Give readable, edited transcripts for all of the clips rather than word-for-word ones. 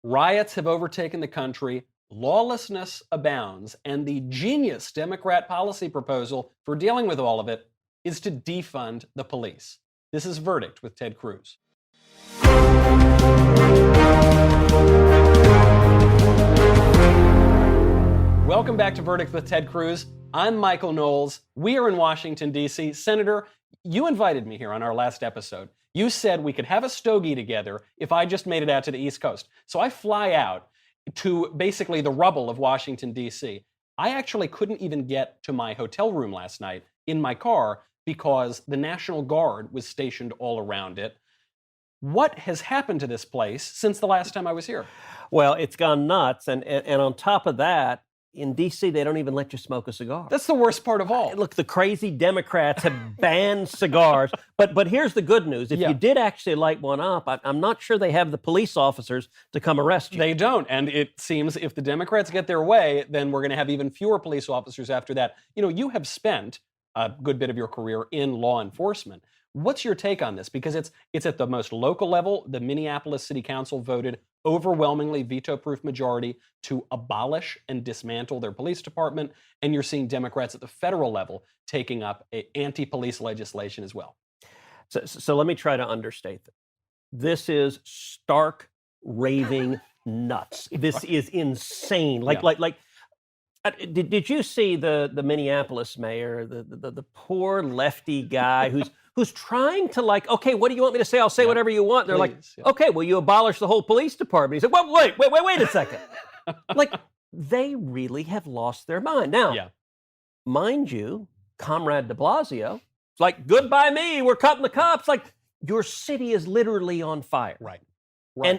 Riots have overtaken the country, lawlessness abounds, and the genius Democrat policy proposal for dealing with all of it is to defund the police. This is Verdict with Ted Cruz. Welcome back to Verdict with Ted Cruz. I'm Michael Knowles. We are in Washington, D.C. Senator, you invited me here on our last episode. You said we could have a stogie together if I just made it out to the East Coast. So I fly out to basically the rubble of Washington, D.C. I actually couldn't even get to my hotel room last night in my car because the National Guard was stationed all around it. What has happened to this place since the last time I was here? Well, it's gone nuts. And on top of that, in D.C., they don't even let you smoke a cigar. That's the worst part of all. Look, the crazy Democrats have banned cigars. But here's the good news. If you did actually light one up, I'm not sure they have the police officers to come arrest you. They don't. And it seems if the Democrats get their way, then we're going to have even fewer police officers after that. You know, you have spent a good bit of your career in law enforcement. What's your take on this? Because it's at the most local level. The Minneapolis City Council voted overwhelmingly veto-proof majority to abolish and dismantle their police department. And you're seeing Democrats at the federal level taking up anti-police legislation as well. So let me try to understate this. This is stark, raving nuts. This is insane. Did you see the Minneapolis mayor, the poor lefty guy who's trying to okay, what do you want me to say? I'll say whatever you want. They're okay, well, you abolish the whole police department. He said, well, wait a second. They really have lost their mind. Now, mind you, Comrade de Blasio, it's like, goodbye me, we're cutting the cops. Your city is literally on fire. Right.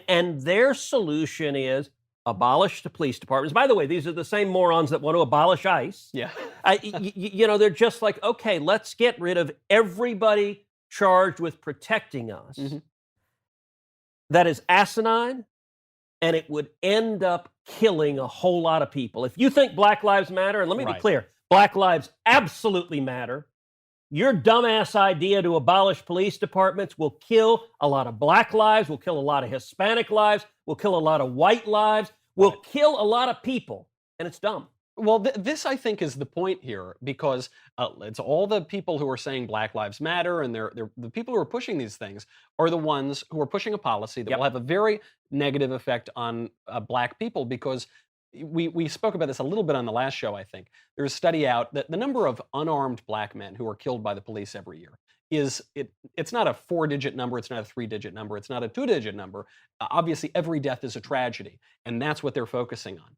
And their solution is abolish the police departments. By the way, these are the same morons that want to abolish ICE. Yeah. They're just okay, let's get rid of everybody charged with protecting us. Mm-hmm. That is asinine, and it would end up killing a whole lot of people. If you think Black Lives Matter, and let me be clear, Black lives absolutely matter. Your dumbass idea to abolish police departments will kill a lot of Black lives, will kill a lot of Hispanic lives, will kill a lot of white lives, will kill a lot of people, and it's dumb. Well, this, I think, is the point here, because it's all the people who are saying Black Lives Matter, and they're the people who are pushing these things are the ones who are pushing a policy that will have a very negative effect on Black people, because we spoke about this a little bit on the last show, I think. There's a study out that the number of unarmed Black men who are killed by the police every year it's not a 4-digit number, it's not a 3-digit number, it's not a 2-digit number. Obviously, every death is a tragedy, and that's what they're focusing on.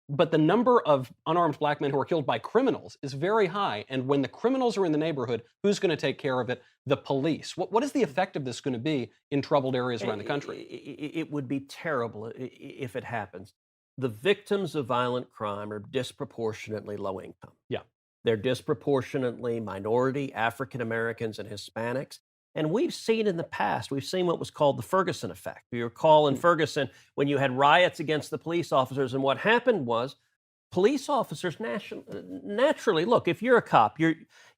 But the number of unarmed Black men who are killed by criminals is very high, and when the criminals are in the neighborhood, who's going to take care of it? The police. What is the effect of this going to be in troubled areas around the country? It would be terrible if it happens. The victims of violent crime are disproportionately low income. Yeah. They're disproportionately minority, African Americans, and Hispanics. And we've seen in the past, we've seen what was called the Ferguson effect. You recall in Ferguson when you had riots against the police officers, and what happened was police officers naturally, look, if you're a cop,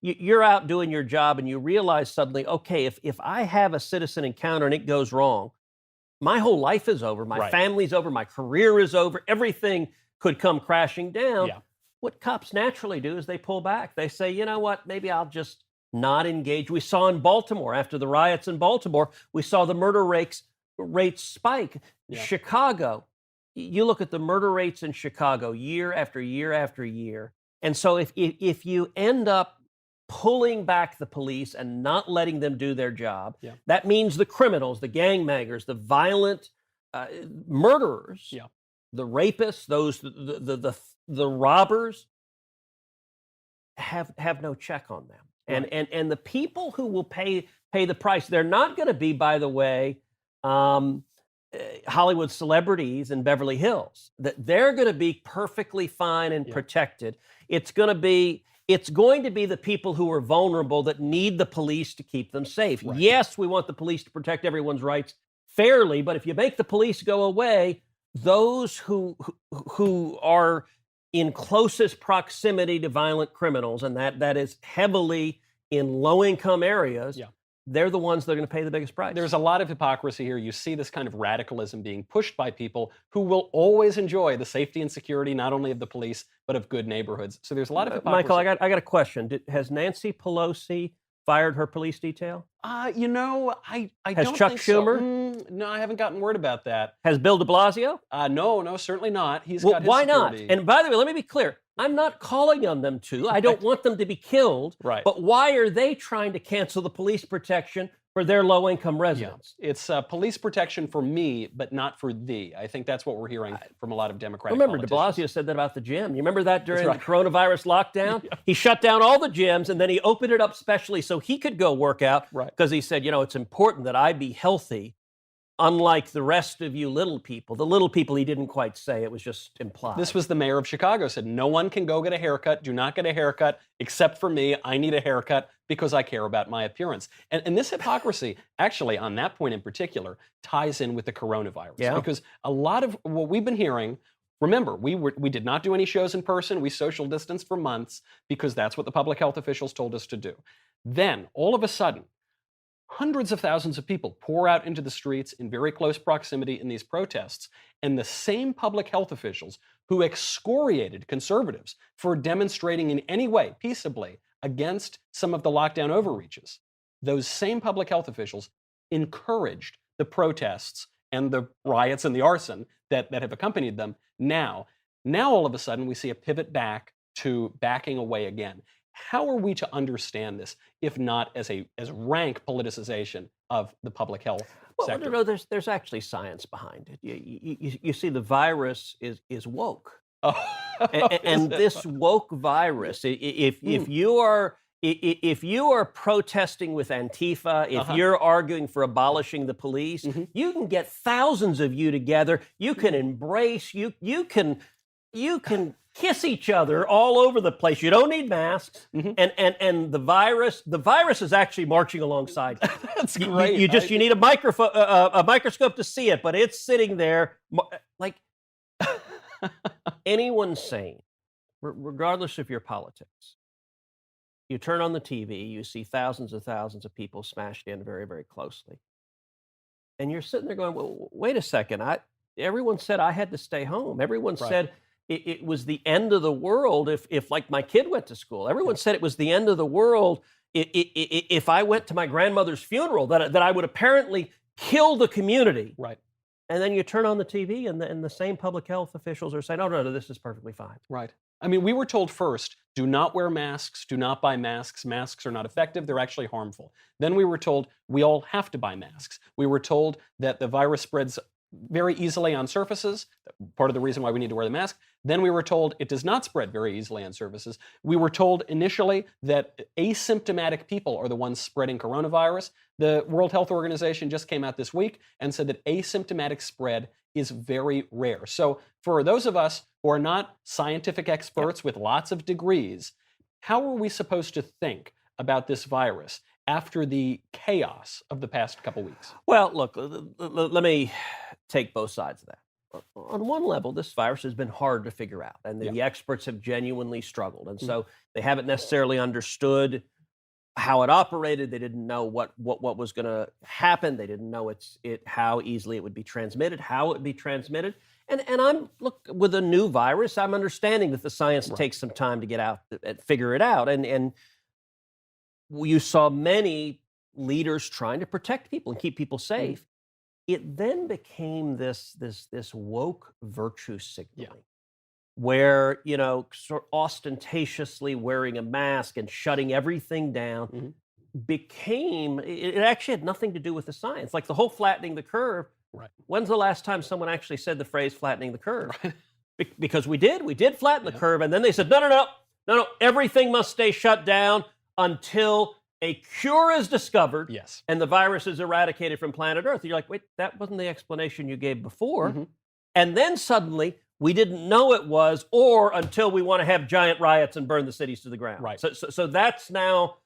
you're out doing your job and you realize suddenly, okay, if I have a citizen encounter and it goes wrong, my whole life is over, my family's over, my career is over, everything could come crashing down. Yeah. What cops naturally do is they pull back. They say, you know what, maybe I'll just not engage. We saw in Baltimore, after the riots in Baltimore, we saw the murder rates spike. Yeah. Chicago, you look at the murder rates in Chicago year after year after year. And so if you end up pulling back the police and not letting them do their job, that means the criminals, the gangbangers, the violent murderers, the rapists, the robbers have no check on them. And the people who will pay the price, they're not going to be, by the way, Hollywood celebrities in Beverly Hills. That they're going to be perfectly fine and protected. It's going to be the people who are vulnerable that need the police to keep them safe. Right. Yes, we want the police to protect everyone's rights fairly, but if you make the police go away, those who are in closest proximity to violent criminals, and that is heavily in low-income areas, they're the ones that are going to pay the biggest price. There's a lot of hypocrisy here. You see this kind of radicalism being pushed by people who will always enjoy the safety and security, not only of the police, but of good neighborhoods. So there's a lot of hypocrisy. Michael, I got a question. Has Nancy Pelosi fired her police detail? I Has don't Chuck think Schumer? So. No, I haven't gotten word about that. Has Bill de Blasio? No, certainly not. He's Well, got his why not? security. And by the way, let me be clear. I'm not calling on them to. I don't want them to be killed. Right. But why are they trying to cancel the police protection for their low-income residents? Yeah. It's police protection for me, but not for thee. I think that's what we're hearing from a lot of Democratic Remember, de politicians. Blasio said that about the gym. You remember that during right. the coronavirus lockdown? Yeah. He shut down all the gyms, and then he opened it up specially so he could go work out. Right. Because he said, it's important that I be healthy, unlike the rest of you little people. The little people he didn't quite say. It was just implied. This was the mayor of Chicago said, no one can go get a haircut. Do not get a haircut except for me. I need a haircut because I care about my appearance. And this hypocrisy, actually, on that point in particular, ties in with the coronavirus. Yeah. Because a lot of what we've been hearing, remember, we did not do any shows in person. We social distanced for months because that's what the public health officials told us to do. Then, all of a sudden, hundreds of thousands of people pour out into the streets in very close proximity in these protests, and the same public health officials who excoriated conservatives for demonstrating in any way, peaceably, against some of the lockdown overreaches, those same public health officials encouraged the protests and the riots and the arson that have accompanied them. Now, all of a sudden, we see a pivot back to backing away again. How are we to understand this, if not as rank politicization of the public health sector? No, there's actually science behind it. You see, the virus is woke, and this woke virus. If you are protesting with Antifa, if you're arguing for abolishing the police, you can get thousands of you together. You can embrace. You can kiss each other all over the place. You don't need masks, and the virus is actually marching alongside. That's great. You need a microscope to see it, but it's sitting there like anyone sane, regardless of your politics. You turn on the TV, you see thousands of people smashed in very, very closely, and you're sitting there going, "Well, wait a second. Everyone said I had to stay home. Everyone said." It was the end of the world if like my kid went to school. Everyone said it was the end of the world if I went to my grandmother's funeral, that I would apparently kill the community. Right. And then you turn on the TV and the same public health officials are saying, oh, no, this is perfectly fine. Right. I mean, we were told first, do not wear masks, do not buy masks. Masks are not effective. They're actually harmful. Then we were told we all have to buy masks. We were told that the virus spreads very easily on surfaces, part of the reason why we need to wear the mask. Then we were told it does not spread very easily on surfaces. We were told initially that asymptomatic people are the ones spreading coronavirus. The World Health Organization just came out this week and said that asymptomatic spread is very rare. So for those of us who are not scientific experts with lots of degrees, how are we supposed to think about this virus after the chaos of the past couple weeks? Well, look, let me take both sides of that. On one level, this virus has been hard to figure out, and the experts have genuinely struggled. And so they haven't necessarily understood how it operated. They didn't know what was going to happen. They didn't know how easily it would be transmitted, how it would be transmitted. And with a new virus, I'm understanding that the science takes some time to get out and figure it out. And you saw many leaders trying to protect people and keep people safe. It then became this woke virtue signaling, where sort of ostentatiously wearing a mask and shutting everything down became. It actually had nothing to do with the science. Like the whole flattening the curve. Right. When's the last time someone actually said the phrase "flattening the curve"? Right. Because we did flatten the curve, and then they said no, everything must stay shut down until a cure is discovered and the virus is eradicated from planet Earth. You're like, wait, that wasn't the explanation you gave before. And then suddenly, we didn't know it was, or until we want to have giant riots and burn the cities to the ground. Right. So that's now,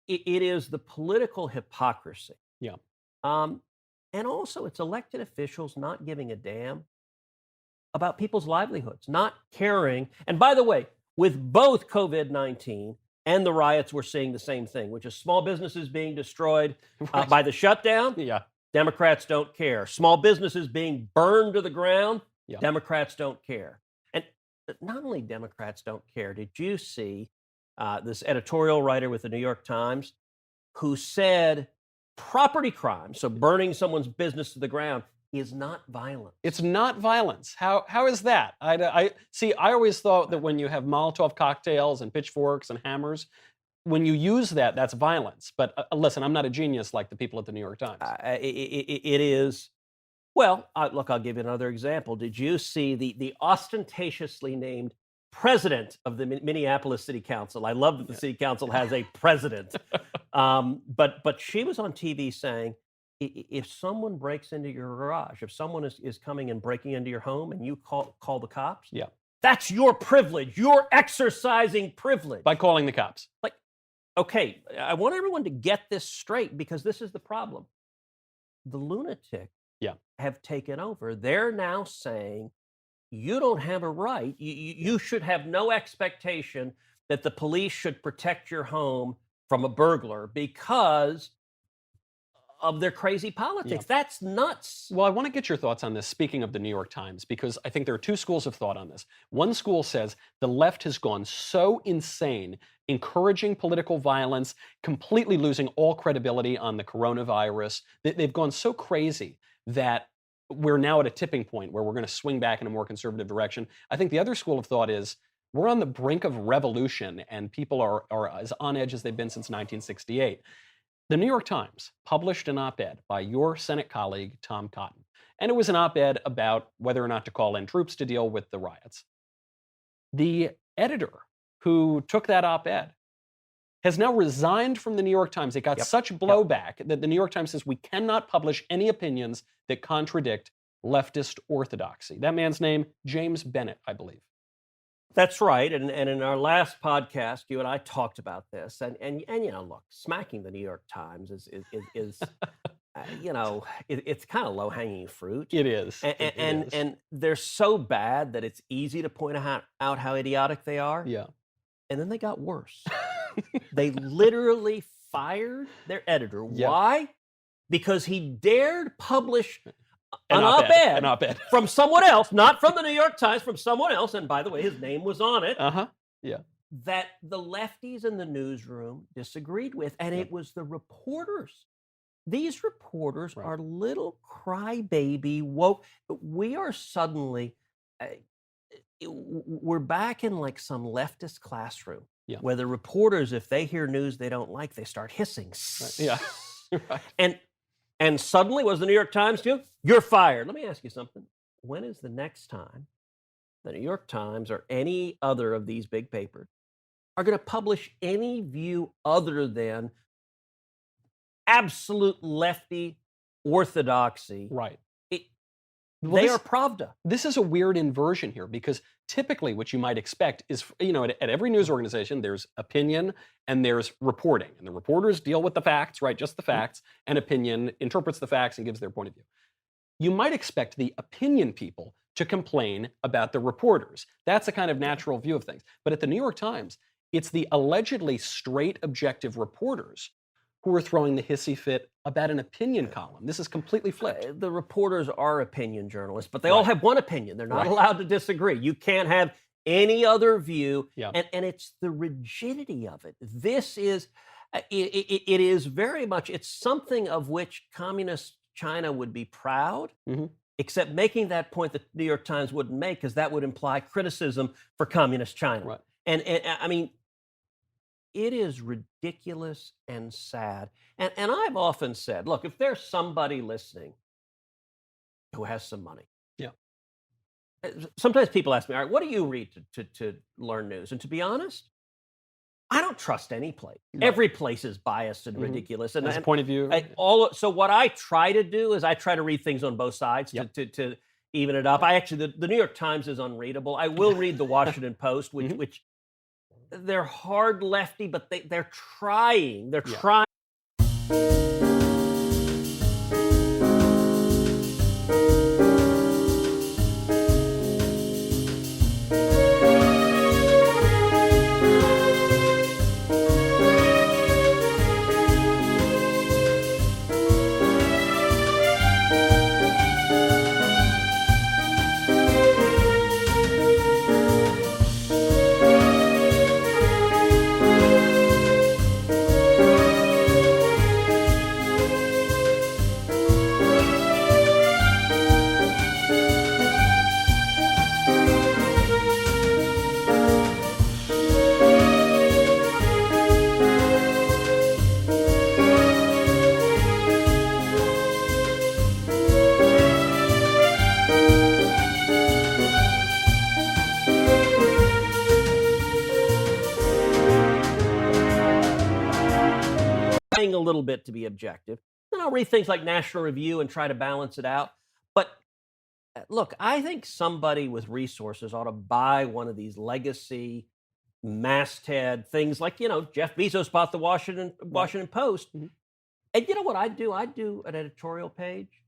it is the political hypocrisy. Yeah. And also, it's elected officials not giving a damn about people's livelihoods, not caring. And by the way, with both COVID-19 and the riots, we're seeing the same thing, which is small businesses being destroyed Right. by the shutdown. Yeah. Democrats don't care. Small businesses being burned to the ground. Yeah. Democrats don't care. And not only Democrats don't care. Did you see this editorial writer with the New York Times who said property crime, so burning someone's business to the ground, is not violence? It's not violence. How is that? I see. I always thought that when you have Molotov cocktails and pitchforks and hammers, when you use that, that's violence. But listen, I'm not a genius like the people at the New York Times. It is. Well, look, I'll give you another example. Did you see the ostentatiously named president of the Minneapolis City Council? I love that the city council has a president. But she was on TV saying, if someone breaks into your garage, if someone is coming and breaking into your home and you call the cops, Yeah. that's your privilege. You're exercising privilege. By calling the cops. Like, okay, I want everyone to get this straight because this is the problem. The lunatics have taken over. They're now saying, you don't have a right. You should have no expectation that the police should protect your home from a burglar because of their crazy politics. That's nuts. Well, I want to get your thoughts on this, speaking of the New York Times, because I think there are two schools of thought on this. One school says the left has gone so insane, encouraging political violence, completely losing all credibility on the coronavirus. They've gone so crazy that we're now at a tipping point where we're going to swing back in a more conservative direction. I think the other school of thought is we're on the brink of revolution and people are as on edge as they've been since 1968. The New York Times published an op-ed by your Senate colleague, Tom Cotton. And it was an op-ed about whether or not to call in troops to deal with the riots. The editor who took that op-ed has now resigned from the New York Times. It got such blowback that the New York Times says we cannot publish any opinions that contradict leftist orthodoxy. That man's name, James Bennett, I believe. That's right. And in our last podcast, you and I talked about this. And you know, look, smacking the New York Times is you know, it's kind of low-hanging fruit. It is. And they're so bad that it's easy to point out how idiotic they are. Yeah. And then they got worse. They literally fired their editor. Yeah. Why? Because he dared publish An op-ed. From someone else, not from the New York Times, from someone else. And by the way, his name was on it. Yeah. That the lefties in the newsroom disagreed with. And it was the reporters. These reporters are little crybaby woke. We are suddenly, we're back in like some leftist classroom where the reporters, if they hear news they don't like, they start hissing. Right. Yeah. Right. And suddenly, what does the New York Times do? You're fired. Let me ask you something. When is the next time the New York Times or any other of these big papers are going to publish any view other than absolute lefty orthodoxy? Right. They are Pravda. This is a weird inversion here because typically what you might expect is, you know, at every news organization, there's opinion and there's reporting. And the reporters deal with the facts, right? Just the facts. And opinion interprets the facts and gives their point of view. You might expect the opinion people to complain about the reporters. That's a kind of natural view of things. But at the New York Times, it's the allegedly straight, objective reporters who are throwing the hissy fit about an opinion column. This is completely flipped. The reporters are opinion journalists, but they all have one opinion. They're not allowed to disagree. You can't have any other view. And it's the rigidity of it. This is, it is very much, it's something of which communist China would be proud, except making that point that the New York Times wouldn't make because that would imply criticism for communist China. Right. And I mean, it is ridiculous and sad. And I've often said, look, if there's somebody listening who has some money. Sometimes people ask me, all right, what do you read to learn news? And to be honest, I don't trust any place. No. Every place is biased and ridiculous. And as a point of view. So what I try to do is I try to read things on both sides to even it up. I actually, the New York Times is unreadable. I will read the Washington Post, which they're hard lefty, but they're trying. They're trying. bit to be objective. Then I'll read things like National Review and try to balance it out. But look, I think somebody with resources ought to buy one of these legacy masthead things like, Jeff Bezos bought the Washington Post. Mhm. And you know what I'd do? I'd do an editorial page.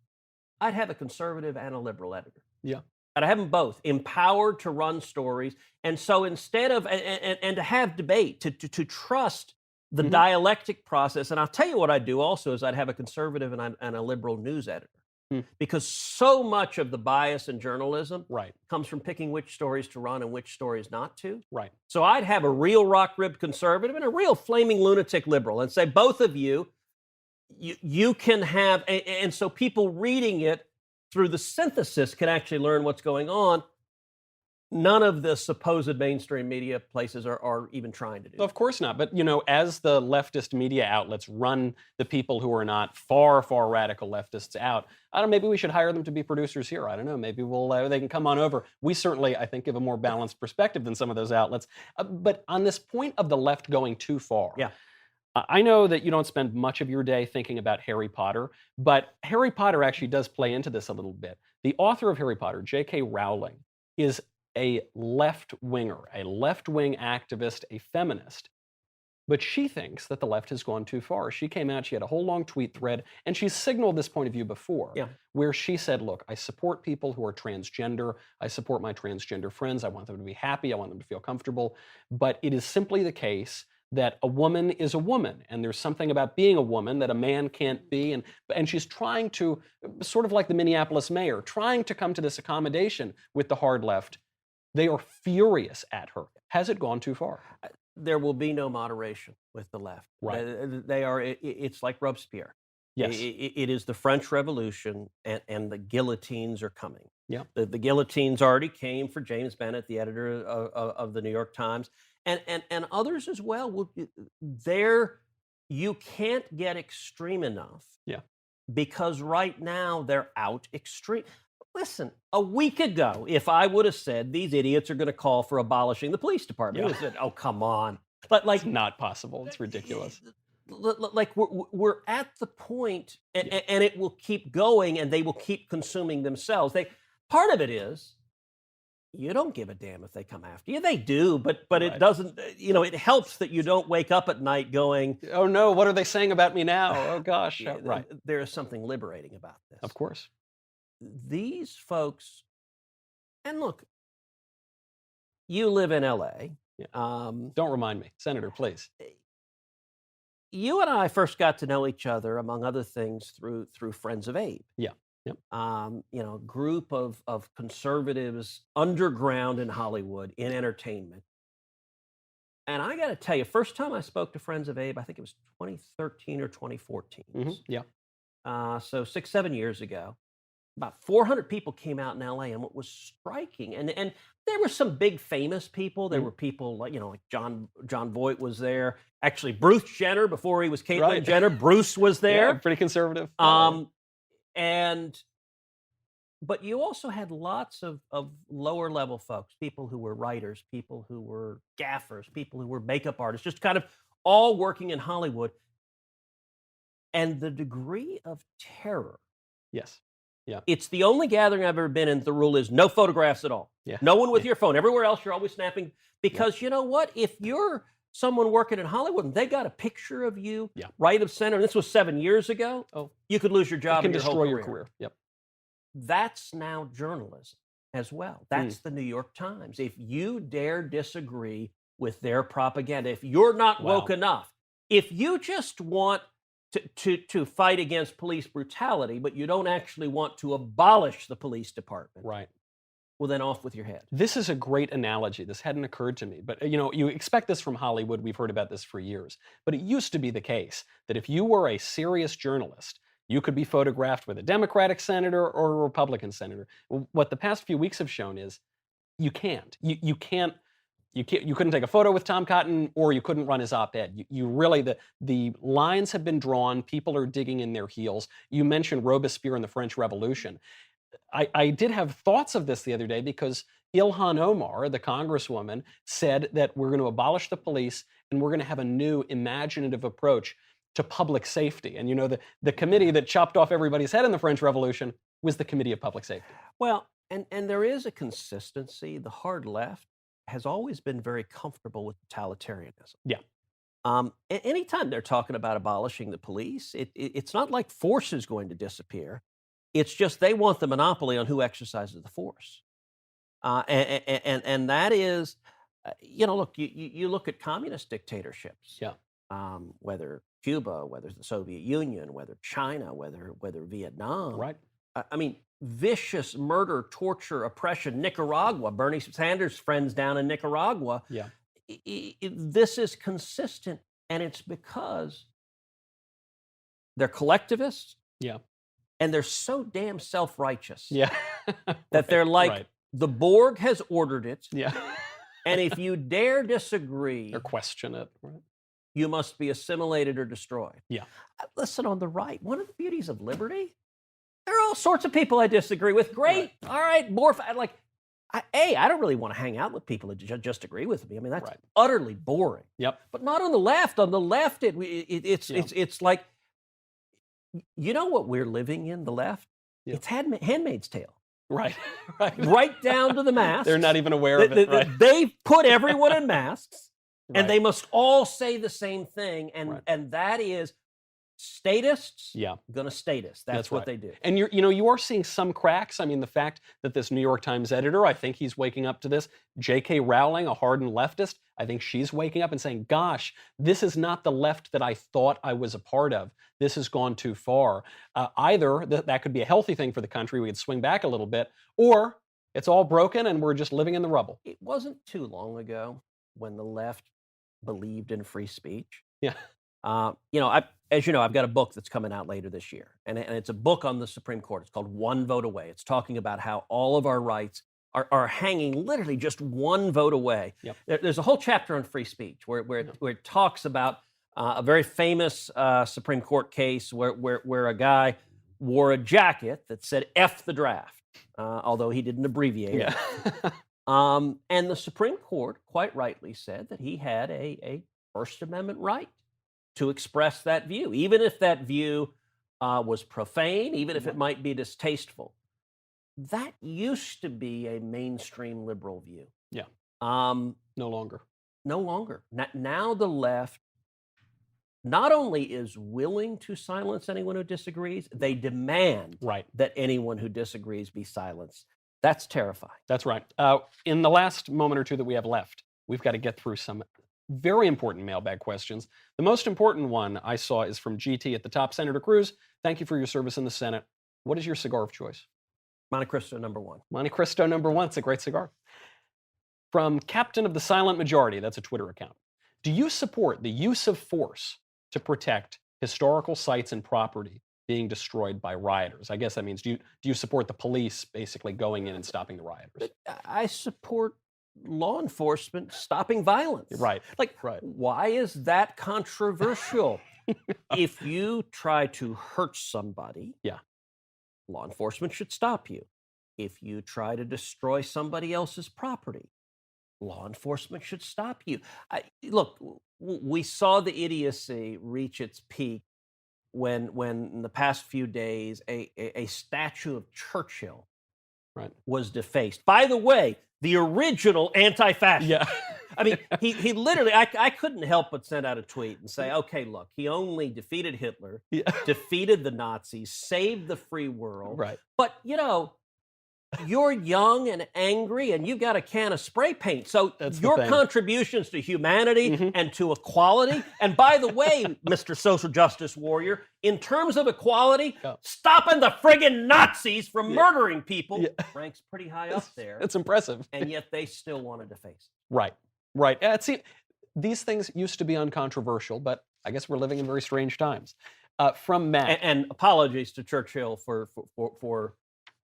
I'd have a conservative and a liberal editor. Yeah. And I have them both empowered to run stories. And so instead of, and to have debate, to trust the Mhm. dialectic process. And I'll tell you what I'd do also is I'd have a conservative and a liberal news editor. Hmm. Because so much of the bias in journalism Right. comes from picking which stories to run and which stories not to. Right. So I'd have a real rock-ribbed conservative and a real flaming lunatic liberal and say, both of you can have, and so people reading it through the synthesis can actually learn what's going on. None of the supposed mainstream media places are even trying to do that. Of course not. But, as the leftist media outlets run the people who are not far, far radical leftists out, I don't know, maybe we should hire them to be producers here. I don't know. Maybe they can come on over. We certainly, I think, give a more balanced perspective than some of those outlets. But on this point of the left going too far, Yeah. I know that you don't spend much of your day thinking about Harry Potter, but Harry Potter actually does play into this a little bit. The author of Harry Potter, J.K. Rowling, is a left-winger, a left-wing activist, a feminist. But she thinks that the left has gone too far. She came out, she had a whole long tweet thread, and she's signaled this point of view before, Yeah. where she said, look, I support people who are transgender. I support my transgender friends. I want them to be happy. I want them to feel comfortable. But it is simply the case that a woman is a woman, and there's something about being a woman that a man can't be. And she's trying to, sort of like the Minneapolis mayor, trying to come to this accommodation with the hard left. They are furious at her. Has it gone too far? There will be no moderation with the left. Right. They are. It's like Robespierre. Yes. It is the French Revolution, and the guillotines are coming. Yeah. The guillotines already came for James Bennett, the editor of the New York Times, and others as well. You can't get extreme enough. Yeah. Because right now they're out extreme. Listen, a week ago, if I would have said these idiots are going to call for abolishing the police department, you would have said, "Oh, come on!" But It's not possible. It's ridiculous. Like we're at the point, and it will keep going, and they will keep consuming themselves. Part of it is you don't give a damn if they come after you. They do, but Right. it doesn't. It helps that you don't wake up at night going, Oh no, what are they saying about me now? Oh gosh. Yeah, Right. There is something liberating about this. Of course. These folks, and look, you live in LA. Yeah. Don't remind me. Senator, please. You and I first got to know each other, among other things, through Friends of Abe. Yeah. Yep. Group of conservatives underground in Hollywood in entertainment. And I got to tell you, first time I spoke to Friends of Abe, I think it was 2013 or 2014. Yeah. So 6-7 years ago. About 400 people came out in LA, and what was striking, and there were some big famous people. There were people like John Voight was there. Actually, Bruce Jenner, before he was Caitlyn Right. Jenner, Bruce was there. Yeah, pretty conservative. But you also had lots of lower level folks, people who were writers, people who were gaffers, people who were makeup artists, just kind of all working in Hollywood. And the degree of terror. Yes. Yeah. It's the only gathering I've ever been in. The rule is no photographs at all. Yeah. No one with your phone. Everywhere else, you're always snapping. Because you know what? If you're someone working in Hollywood and they got a picture of you right of center, and this was 7 years ago, you could lose your job. It can and destroy your your career. Yep. That's now journalism as well. That's the New York Times. If you dare disagree with their propaganda, if you're not woke enough, if you just want to fight against police brutality, but you don't actually want to abolish the police department. Right. Well, then off with your head. This is a great analogy. This hadn't occurred to me. But, you expect this from Hollywood. We've heard about this for years. But it used to be the case that if you were a serious journalist, you could be photographed with a Democratic senator or a Republican senator. What the past few weeks have shown is you can't. You couldn't take a photo with Tom Cotton, or you couldn't run his op-ed. You really, the lines have been drawn. People are digging in their heels. You mentioned Robespierre and the French Revolution. I did have thoughts of this the other day because Ilhan Omar, the congresswoman, said that we're going to abolish the police and we're going to have a new imaginative approach. to public safety. And the committee that chopped off everybody's head in the French Revolution was the Committee of Public Safety. Well, and there is a consistency. The hard left has always been very comfortable with totalitarianism. Yeah. Anytime they're talking about abolishing the police, it's not like force is going to disappear. It's just they want the monopoly on who exercises the force. And that is, look, you look at communist dictatorships. Yeah. Whether Cuba, whether the Soviet Union, whether China, whether Vietnam. Right. I mean, vicious murder, torture, oppression. Nicaragua, Bernie Sanders' friends down in Nicaragua. Yeah. This is consistent, and it's because they're collectivists. Yeah. And they're so damn self-righteous. Yeah. That they're like, right. The Borg has ordered it. Yeah. And if you dare disagree or question it, right, you must be assimilated or destroyed. Yeah. Listen, on the right, one of the beauties of liberty, there are all sorts of people I disagree with. Great. Right. All right. More, like, I don't really want to hang out with people that just agree with me. I mean, that's right. utterly boring. Yep. But not on the left. On the left, it's like, you know what we're living in, the left? Yep. It's Handmaid's Tale. Right. Right. Right down to the masks. They're not even aware of it. Right. They've put everyone in masks, right. and they must all say the same thing, right. and that is statists. Yeah, gonna statist. That's what right. they do. And you are seeing some cracks. I mean, the fact that this New York Times editor, I think he's waking up to this. J.K. Rowling, a hardened leftist, I think she's waking up and saying, "Gosh, this is not the left that I thought I was a part of. This has gone too far." Either that could be a healthy thing for the country, we could swing back a little bit, or it's all broken and we're just living in the rubble. It wasn't too long ago when the left believed in free speech. Yeah. As you know, I've got a book that's coming out later this year, and it's a book on the Supreme Court. It's called One Vote Away. It's talking about how all of our rights are hanging literally just one vote away. Yep. There's a whole chapter on free speech where it talks about a very famous Supreme Court case where a guy wore a jacket that said "F the draft," although he didn't abbreviate it. Yeah. And the Supreme Court quite rightly said that he had a First Amendment right to express that view, even if that view was profane, even if it might be distasteful. That used to be a mainstream liberal view. Yeah. No longer. No longer. Now the left not only is willing to silence anyone who disagrees, they demand right. that anyone who disagrees be silenced. That's terrifying. That's right. In the last moment or two that we have left, we've got to get through some very important mailbag questions. The most important one I saw is from GT at the top. Senator Cruz, thank you for your service in the Senate. What is your cigar of choice? Monte Cristo #1. Monte Cristo #1. It's a great cigar. From Captain of the Silent Majority, that's a Twitter account. Do you support the use of force to protect historical sites and property being destroyed by rioters? I guess that means, do you support the police basically going in and stopping the rioters? I support law enforcement stopping violence. Right. Right. Why is that controversial? If you try to hurt somebody, yeah, law enforcement should stop you. If you try to destroy somebody else's property, law enforcement should stop you. Look, we saw the idiocy reach its peak when in the past few days a statue of Churchill was defaced. By the way, the original anti-fascist. Yeah. I mean, he literally, I couldn't help but send out a tweet and say, okay, look, he only defeated Hitler, defeated the Nazis, saved the free world. Right. But, you're young and angry and you've got a can of spray paint. So your contributions to humanity and to equality, and by the way, Mr. Social Justice Warrior, in terms of equality, stopping the friggin' Nazis from murdering people ranks pretty high up there. It's impressive. And yet they still want to deface it. Right. Right. These things used to be uncontroversial, but I guess we're living in very strange times. From Matt. And apologies to Churchill for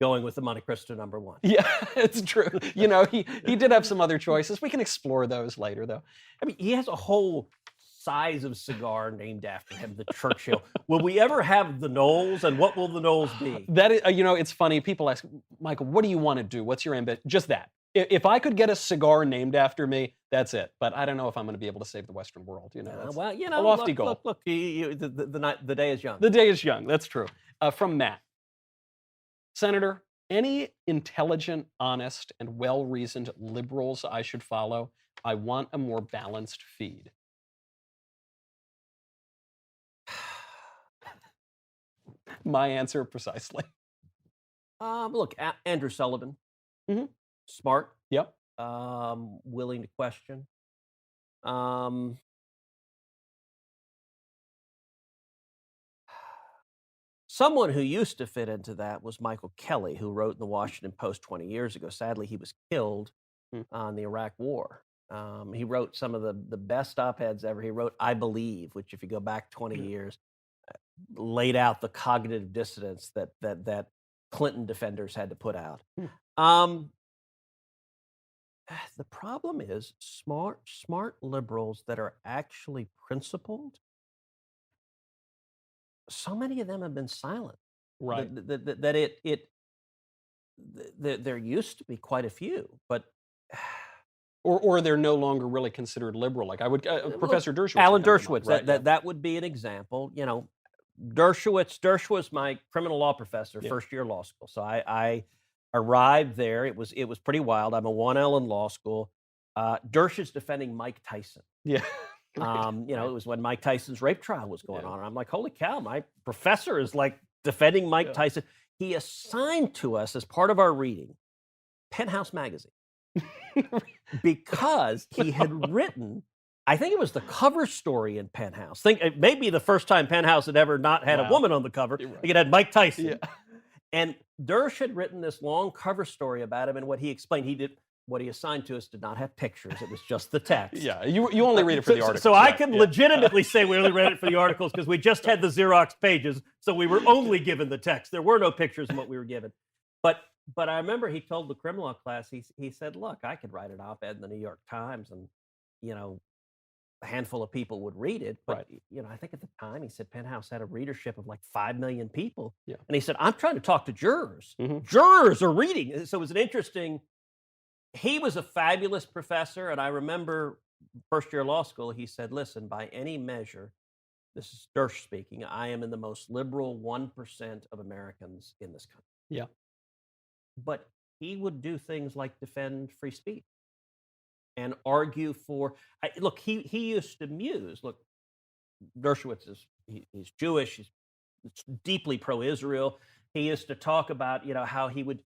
going with the Monte Cristo #1. Yeah, it's true. He did have some other choices. We can explore those later, though. I mean, he has a whole size of cigar named after him, the Churchill. Will we ever have the Knowles, and what will the Knowles be? That is, it's funny. People ask, Michael, what do you want to do? What's your ambition? Just that. If I could get a cigar named after me, that's it. But I don't know if I'm going to be able to save the Western world. That's well, a lofty goal. Look, the day is young. The day is young. That's true. From Matt. Senator, any intelligent, honest, and well-reasoned liberals I should follow? I want a more balanced feed. My answer precisely. Look, Andrew Sullivan, Mhm. smart, Yep. willing to question. Someone who used to fit into that was Michael Kelly, who wrote in the Washington Post 20 years ago. Sadly, he was killed on the Iraq War. He wrote some of the best op-eds ever. He wrote "I Believe," which, if you go back 20 years, laid out the cognitive dissonance that Clinton defenders had to put out. The problem is smart liberals that are actually principled. So many of them have been silent. Right. There used to be quite a few, but Or they're no longer really considered liberal. Like I would, Professor Dershowitz. Alan would come to Dershowitz. mind, right? That would be an example. Dershowitz was my criminal law professor, Yeah. first year law school. So I arrived there. It was pretty wild. I'm a 1L in law school. Dersh is defending Mike Tyson. Yeah. It was when Mike Tyson's rape trial was going on. And I'm like, holy cow, my professor is like defending Mike Tyson. He assigned to us, as part of our reading, Penthouse magazine. Because he had written, I think it was the cover story in Penthouse. It may be the first time Penthouse had ever not had a woman on the cover. You're right. I think it had Mike Tyson. Yeah. And Dersh had written this long cover story about him, and what he explained, what he assigned to us did not have pictures. It was just the text. Yeah, you only read it for the articles. So I can legitimately say we only read it for the articles because we just had the Xerox pages, so we were only given the text. There were no pictures in what we were given. But I remember he told the criminal law class, he said, look, I could write an op-ed in the New York Times and, a handful of people would read it. But, I think at the time he said Penthouse had a readership of like 5 million people. Yeah. And he said, I'm trying to talk to jurors. Mhm. Jurors are reading. So it was he was a fabulous professor. And I remember first year law school, he said, listen, by any measure, this is Dersh speaking, I am in the most liberal 1% of Americans in this country. Yeah. But he would do things like defend free speech and argue for. Look, he used to muse. Look, Dershowitz he's Jewish. He's deeply pro-Israel. He used to talk about how he would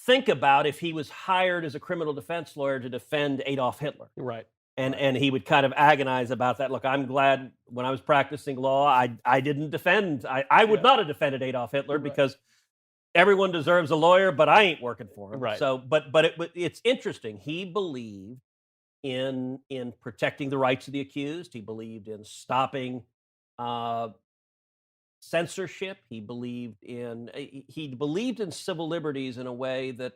think about if he was hired as a criminal defense lawyer to defend Adolf Hitler. Right. And he would kind of agonize about that. Look, I'm glad when I was practicing law, I didn't defend. I would not have defended Adolf Hitler because everyone deserves a lawyer, but I ain't working for him. Right. So, but it's interesting. He believed in protecting the rights of the accused. He believed in stopping censorship. He believed in civil liberties in a way that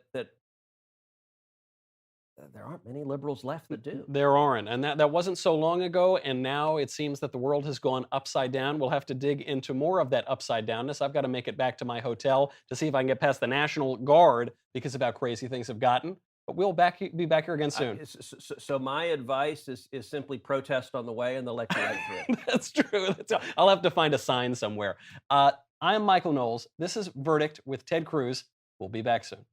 there aren't many liberals left that do. There aren't. And that wasn't so long ago. And now it seems that the world has gone upside down. We'll have to dig into more of that upside downness. I've got to make it back to my hotel to see if I can get past the National Guard because of how crazy things have gotten. But we'll be back here again soon. So my advice is simply protest on the way and they'll let you right through. That's true. I'll have to find a sign somewhere. I am Michael Knowles. This is Verdict with Ted Cruz. We'll be back soon.